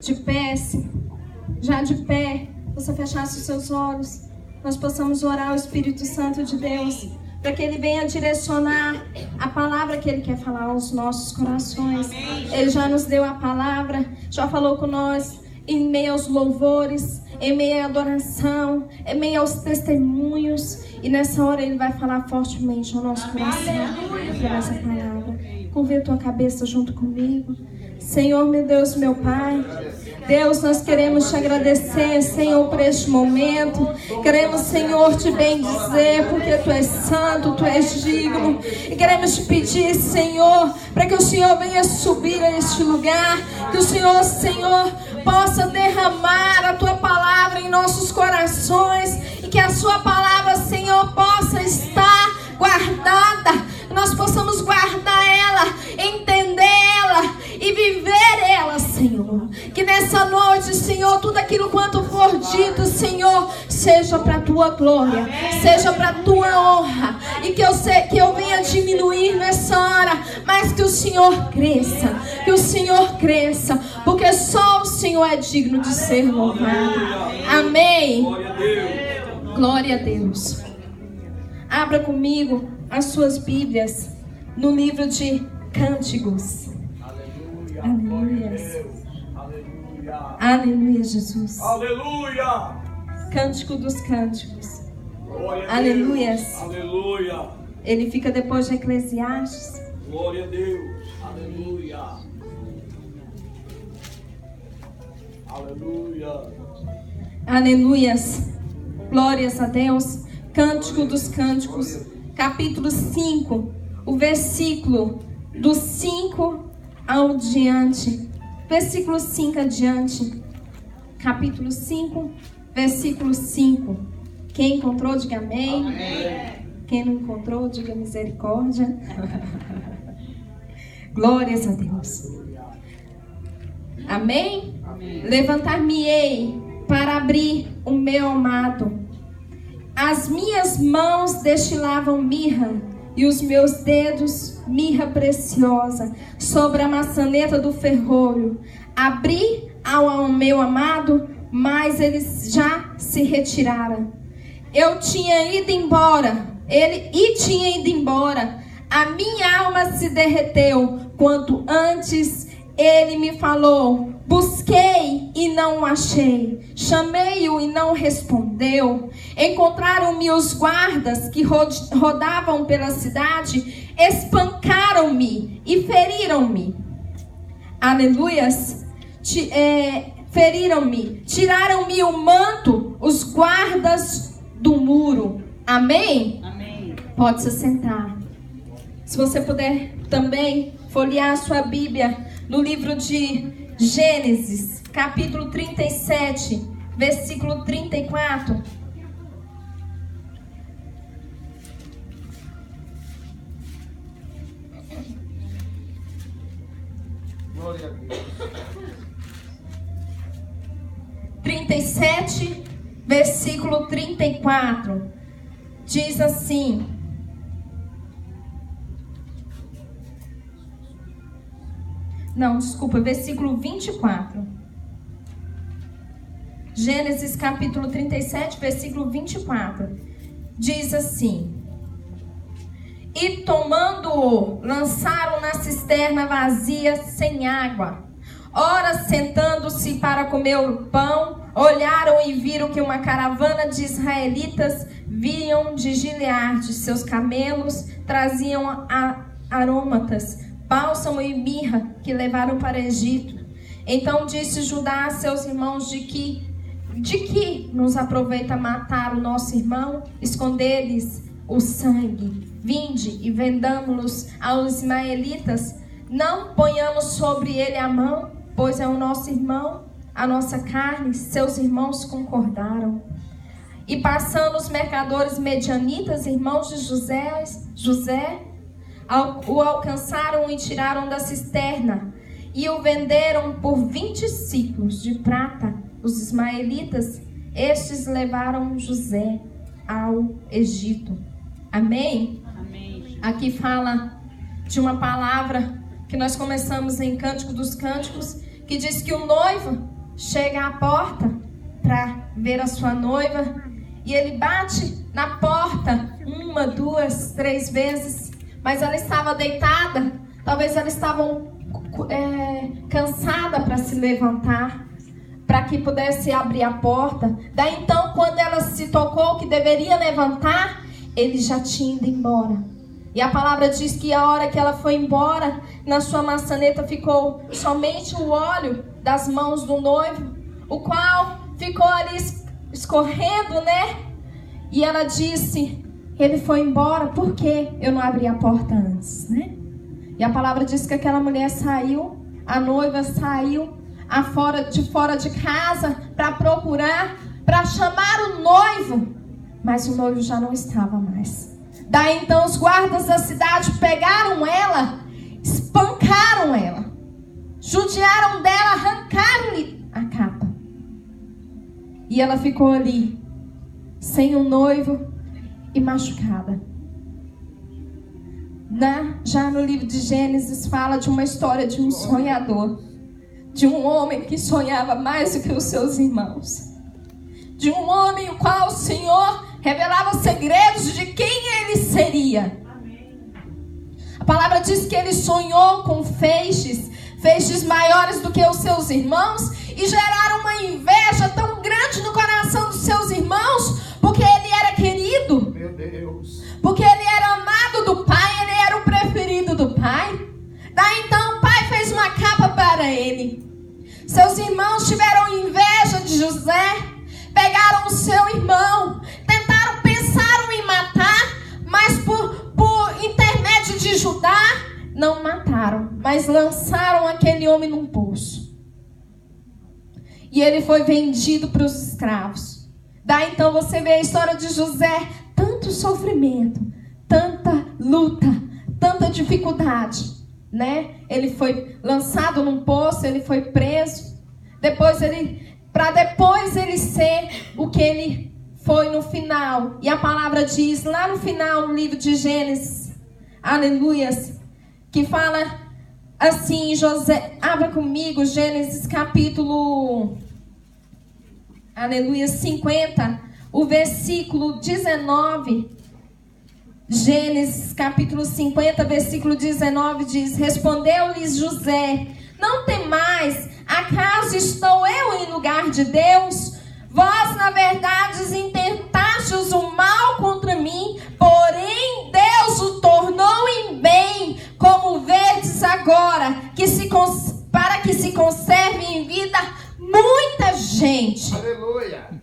de pé, já de pé, você fechasse os seus olhos, nós possamos orar ao Espírito Santo de Deus, para que Ele venha direcionar a palavra que Ele quer falar aos nossos corações. Ele já nos deu a palavra, já falou com nós em meio aos louvores, em meio à adoração, em meio aos testemunhos. E nessa hora Ele vai falar fortemente ao nosso coração por essa palavra. Curva a tua cabeça junto comigo. Senhor, meu Deus, meu Pai, Deus, nós queremos te agradecer, Senhor, por este momento. Queremos, Senhor, te bendizer, porque Tu és santo, Tu és digno. E queremos te pedir, Senhor, para que o Senhor venha subir a este lugar, que o Senhor, possa derramar a Tua palavra em nossos corações, e que a Sua palavra, Senhor, possa estar guardada, que nós possamos guardar ela, entender ela e viver ela, Senhor. Que nessa noite, Senhor, tudo aquilo quanto for dito, Senhor, seja para a Tua glória, seja para a Tua honra, e que eu venha diminuir nessa hora, mas que o Senhor cresça, porque só o Senhor é digno de ser louvado. Amém. Glória a Deus. Abra comigo as suas Bíblias no livro de Cânticos. Aleluia. Aleluia, Jesus. Aleluia. Cântico dos Cânticos. Glória a Aleluia. Deus. Aleluia. Ele fica depois de Eclesiastes. Glória a Deus. Aleluia. Aleluia. Aleluias. Glórias a Deus. Cântico dos Cânticos, capítulo 5, o versículo do 5 ao diante. Versículo 5 adiante. Capítulo 5, versículo 5. Quem encontrou, diga amém. Amém. Quem não encontrou, diga misericórdia. Glórias a Deus. Amém? Amém. Levantar-me-ei para abrir o meu amado. As minhas mãos destilavam mirra, e os meus dedos mirra preciosa, sobre a maçaneta do ferrolho. Abri ao meu amado, mas eles já se retiraram. Eu tinha ido embora, ele tinha ido embora. A minha alma se derreteu, quanto antes ele me falou. Busquei e não o achei, chamei-o e não respondeu. Encontraram-me os guardas que rodavam pela cidade, espancaram-me e feriram-me. Aleluias. Feriram-me, tiraram-me o manto, os guardas do muro. Amém? Amém. Pode se sentar. Se você puder também folhear a sua Bíblia no livro de Gênesis, capítulo 37, versículo 34. Glória a Deus. 37, versículo 34. Diz assim: Não, desculpa, versículo 24. Gênesis capítulo 37, versículo 24. Diz assim: E tomando-o, lançaram na cisterna vazia, sem água. Ora, sentando-se para comer o pão, olharam e viram que uma caravana de israelitas vinham de Gileade. Seus camelos traziam aromatas, bálsamo e mirra, que levaram para Egito. Então disse Judá a seus irmãos: de que nos aproveita matar o nosso irmão, esconder-lhes o sangue? Vinde e vendamo-los aos ismaelitas. Não ponhamos sobre ele a mão, pois é o nosso irmão, a nossa carne. Seus irmãos concordaram. E passando os mercadores medianitas, irmãos de José, o alcançaram e tiraram da cisterna, e o venderam por 20 ciclos de prata. Os ismaelitas, estes levaram José ao Egito. Amém? Amém. Aqui fala de uma palavra que nós começamos em Cântico dos Cânticos, que diz que o noivo chega à porta para ver a sua noiva e ele bate na porta 1, 2, 3 vezes, mas ela estava deitada, talvez ela estava cansada para se levantar, para que pudesse abrir a porta. Daí então, quando ela se tocou que deveria levantar, ele já tinha ido embora. E a palavra diz que a hora que ela foi embora, na sua maçaneta ficou somente o óleo das mãos do noivo, o qual ficou ali escorrendo, né? E ela disse, ele foi embora, por que eu não abri a porta antes, né? E a palavra diz que aquela mulher saiu, a noiva saiu de fora de casa para procurar, para chamar o noivo, mas o noivo já não estava mais. Daí então os guardas da cidade pegaram ela, espancaram ela, judiaram dela, arrancaram-lhe a capa. E ela ficou ali, sem um noivo e machucada. Já no livro de Gênesis fala de uma história de um sonhador, de um homem que sonhava mais do que os seus irmãos, de um homem o qual o Senhor revelava segredos de quem ele seria. A palavra diz que ele sonhou com feixes maiores do que os seus irmãos, e geraram uma inveja tão grande no coração dos seus irmãos, porque ele era querido, meu Deus, porque ele era amado do pai, ele era o preferido do pai. Daí então o pai fez uma capa para ele. Seus irmãos tiveram inveja de José, pegaram o seu irmão, pensaram em matar, mas por intermédio de Judá, não mataram, mas lançaram aquele homem num poço. E ele foi vendido para os escravos. Daí então você vê a história de José, tanto sofrimento, tanta luta, tanta dificuldade, né? Ele foi lançado num poço, ele foi preso, para depois ele ser o que ele foi no final. E a palavra diz lá no final, no livro de Gênesis, aleluias, que fala assim, José, abra comigo, Gênesis capítulo, aleluia, 50, o versículo 19. Gênesis capítulo 50, versículo 19 diz: respondeu-lhes José, não temais, acaso estou eu em lugar de Deus? Vós, na verdade, intentastes o mal contra mim, porém Deus o tornou em bem, como vedes agora, para que se conserve em vida muita gente. Aleluia.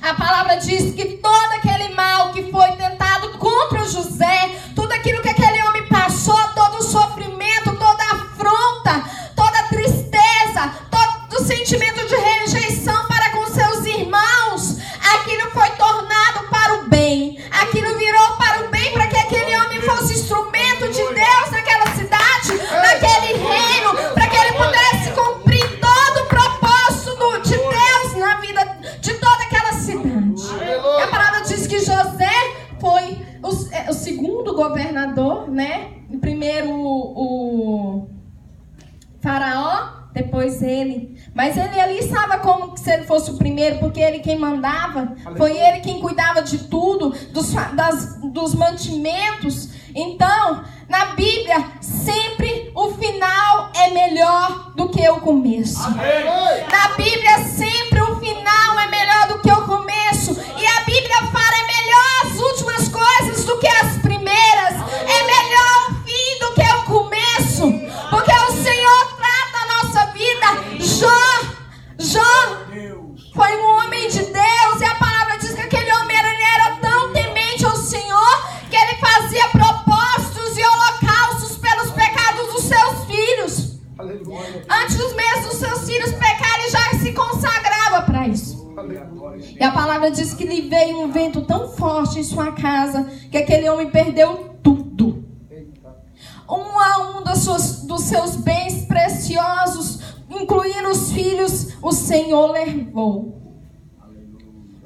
A palavra diz que todo aquele mal que foi tentado contra José, tudo aquilo que aquele homem passou, todo o sofrimento, toda a afronta, toda a tristeza, todo o sentimento de rejeição para com seus irmãos, aquilo foi tornado para o bem, aquilo virou para o bem, para que aquele homem fosse instrumento de Deus naquela cidade, naquele reino, para que ele pudesse cumprir todo o propósito de Deus na vida de toda aquela cidade. E a palavra diz que José foi o segundo governador, né? Primeiro o faraó, depois ele. Mas ele ali estava como se ele fosse o primeiro, porque ele quem mandava, foi ele quem cuidava de tudo, dos mantimentos. Então, na Bíblia, sempre o final é melhor do que o começo. Amém. Na Bíblia, sempre o final é melhor do que o começo. E a Bíblia fala, é melhor as últimas coisas do que as primeiras. É melhor o fim do que o começo. Porque o Senhor trata a nossa vida. Jó foi um homem de Deus. E a palavra diz que aquele homem ele era tão temente ao Senhor que ele fazia propósitos e holocaustos pelos pecados dos seus filhos. Aleluia. Antes mesmo dos seus filhos pecarem, ele já se consagrava para isso. Aleluia. E a palavra diz que lhe veio um vento tão forte em sua casa que aquele homem perdeu tudo. Um a um dos seus bens preciosos, incluindo os filhos, o Senhor levou.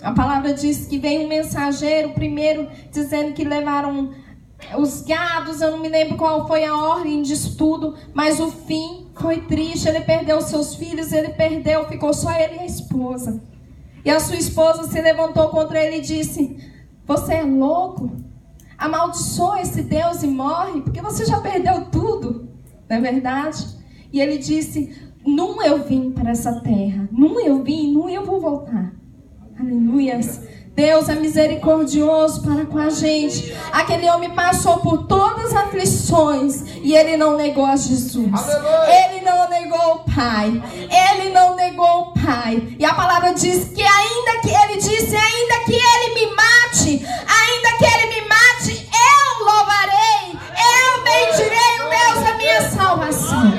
A palavra diz que veio um mensageiro primeiro dizendo que levaram os gados, eu não me lembro qual foi a ordem disso tudo, mas o fim foi triste. Ele perdeu seus filhos, ficou só ele e a esposa. E a sua esposa se levantou contra ele e disse: você é louco? Amaldiçoa esse Deus e morre, porque você já perdeu tudo, não é verdade? E ele disse: não eu vim para essa terra, não eu vim, não eu vou voltar. Aleluias. Deus é misericordioso para com a gente. Aquele homem passou por todas as aflições e ele não negou a Jesus. Aleluia. Ele não negou o Pai. Ele não negou o Pai. E a palavra diz que ainda que ele me mate, eu louvarei, eu bendirei o Deus da minha salvação.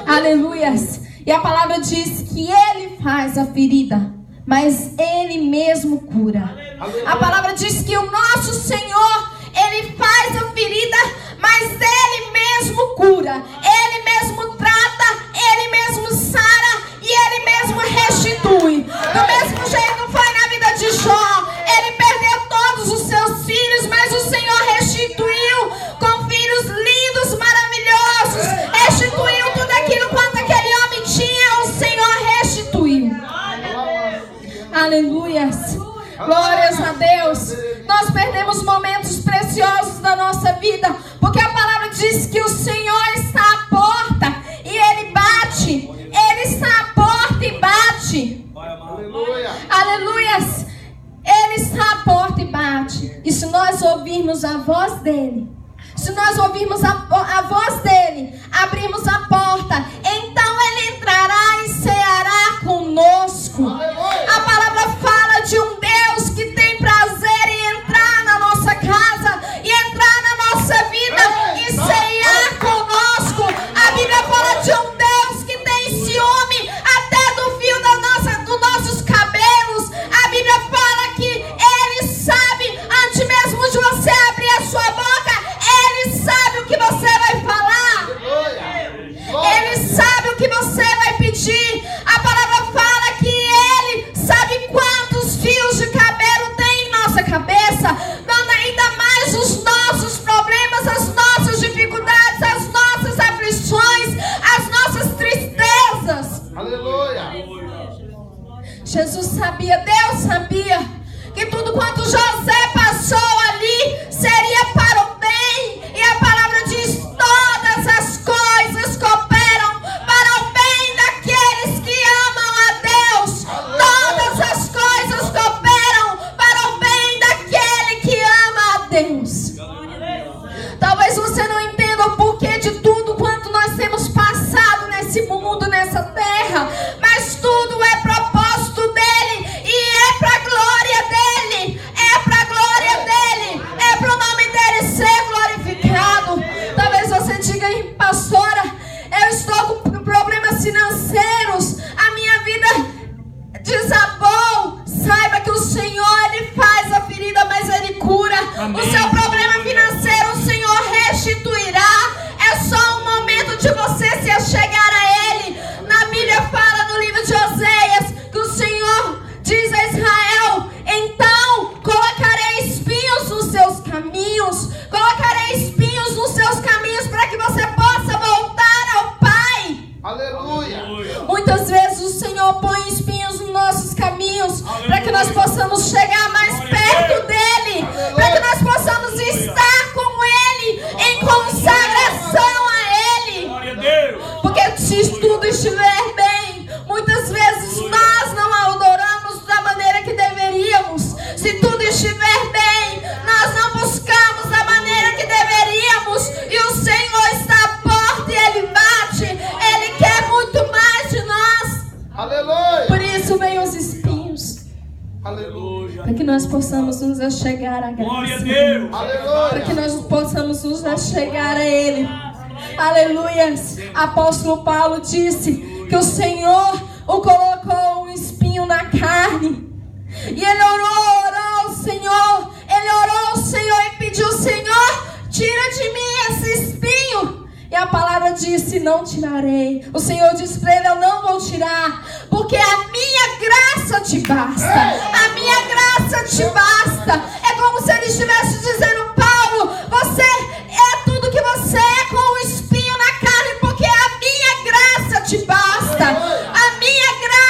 Aleluias. E a palavra diz que ele faz a ferida, mas ele mesmo cura. A palavra diz que o nosso Senhor, ele faz a ferida, mas ele mesmo cura. Ele mesmo trata, ele mesmo sara e ele mesmo restitui. Do mesmo jeito foi na vida de Jó. Ele perdeu todos os seus filhos, mas o Senhor restituiu com filhos lindos, maravilhosos. Restituiu tudo aquilo quanto aquele homem tinha, o Senhor restituiu. Aleluias. Glórias a Deus. Nós perdemos momentos preciosos da nossa vida, porque a palavra diz que o Senhor está à porta e Ele bate. Ele está à porta e bate. Aleluia. Aleluias. Ele está à porta e bate. E se nós ouvirmos a voz dEle, se nós ouvirmos a voz dEle, abrirmos a porta, então Ele entrará e ceará conosco. A palavra fala de um Deus que tem prazer em entrar na nossa casa e entrar na nossa vida e cear conosco. A Bíblia fala de um Deus que tem ciúme até do fio dos nossos cabelos. A Bíblia fala que Ele sabe, antes mesmo de você abrir a sua boca, Ele sabe o que você vai falar. Ele sabe o que você vai pedir. A palavra fala que Ele sabe quantos fios de cabelo tem em nossa cabeça. Dando ainda mais os nossos problemas, as nossas dificuldades, as nossas aflições, as nossas tristezas. Aleluia. Jesus sabia, Deus sabia que tudo quanto José passou ali seria para o bem. E a palavra diz: todas as coisas cooperam para o bem daqueles que amam a Deus. Todas as coisas cooperam para o bem daquele que ama a Deus. Talvez você não entenda o porquê de tudo quanto nós temos passado nesse mundo, nessa terra, mas tudo é propósito dele e é para a glória dele. É para a glória dele. É para o nome dele ser glorificado. Talvez você diga: pastora, eu estou com problemas financeiros, a minha vida desabou. Saiba que o Senhor, Ele faz a ferida, mas Ele cura. Amém. O seu problema financeiro, o Senhor restituirá. É só um momento de você se achegar a Ele. Na Bíblia fala no livro de Oséias que o Senhor diz a Israel: então colocarei espinhos nos seus caminhos. Colocarei espinhos nos seus caminhos para que você possa voltar ao Pai. Aleluia. Muitas vezes o Senhor põe espinhos nos nossos caminhos para que nós possamos chegar mais perto dEle, para que nós possamos estar com Ele em consagração a Ele. Porque se tudo estiver bem, muitas vezes nós não adoramos da maneira que deveríamos. Se tudo estiver bem, nós não buscamos da maneira que deveríamos. E o Senhor está à porta e Ele bate. Ele quer muito mais de nós. Aleluia. Por isso vem os espinhos. Aleluia. Para que nós possamos nos achegar a graça. Glória a Deus. Para que nós possamos nos achegar a Ele. Aleluia. Apóstolo Paulo disse que o Senhor o colocou um espinho na carne. E ele orou ao Senhor. Ele orou ao Senhor e pediu: Senhor, tira de mim esse espinho. E a palavra disse: não tirarei. O Senhor disse para ele: eu não vou tirar, porque a minha graça te basta. A minha graça te basta.